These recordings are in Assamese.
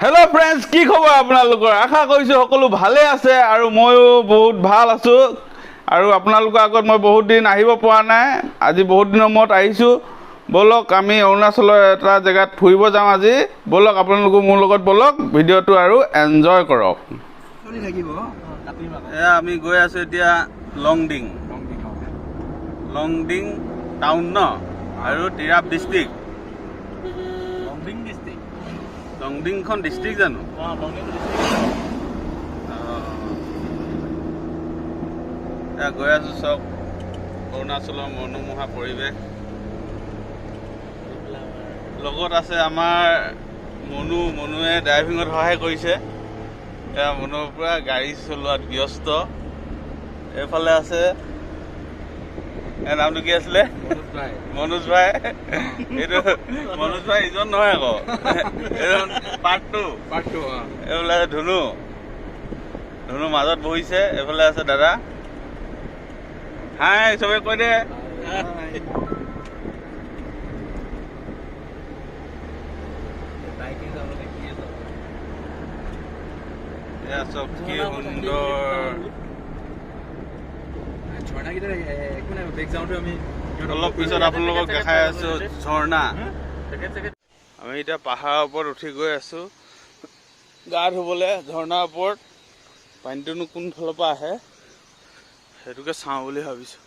হেল্ল' ফ্ৰেণ্ডছ, কি খবৰ আপোনালোকৰ? আশা কৰিছোঁ সকলো ভালে আছে আৰু ময়ো বহুত ভাল আছোঁ। আৰু আপোনালোকৰ আগত মই বহুত দিন আহিব পৰা নাই, আজি বহুত দিনৰ মূৰত আহিছোঁ। ব'লক আমি অৰুণাচলৰ এটা জেগাত ফুৰিব যাওঁ আজি। ব'লক আপোনালোকো মোৰ লগত ব'লক, ভিডিঅ'টো আৰু এনজয় কৰক। এয়া আমি গৈ আছোঁ এতিয়া লংডিং টাউন ন আৰু তিৰাপ ডিষ্ট্ৰিক্ট। লংডিংখন ডিষ্ট্ৰিক্ট জানো? এয়া গৈ আছোঁ চব অৰুণাচলৰ মনোমোহা পৰিৱেশ। লগত আছে আমাৰ মনুৱে ড্ৰাইভিঙত সহায় কৰিছে। এয়া মনুৰ পৰা গাড়ী চলোৱাত ব্যস্ত। এইফালে আছে, নামটো কি আছিলে? মনোজ ভাই। এইটো মনোজ ভাই ইজন নহয় আকৌ, এইজন পাৰ্ট টু। এইফালে আছে ধুনু মাজত বহিছে। এইফালে আছে দাদা। হাই চবে কৈ দে। এয়া চব কি সুন্দৰ। অলপ পিছত আপোনালোকক দেখাই আছো ঝৰ্ণা। আমি এতিয়া পাহাৰৰ ওপৰত উঠি গৈ আছো গা ধুবলৈ। ঝৰ্ণাৰ ওপৰত পানীটোনো কোন ফালৰ পৰা আহে সেইটোকে চাওঁ বুলি ভাবিছো।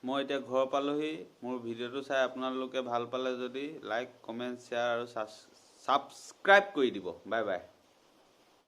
মই এতিয়া ঘৰ পালোহি। মোৰ ভিডিঅ'টো চাই আপোনালোকে ভাল পালে যদি লাইক, কমেণ্ট, শ্বেয়াৰ আৰু ছাবস্ক্ৰাইব কৰি দিব। Bye bye.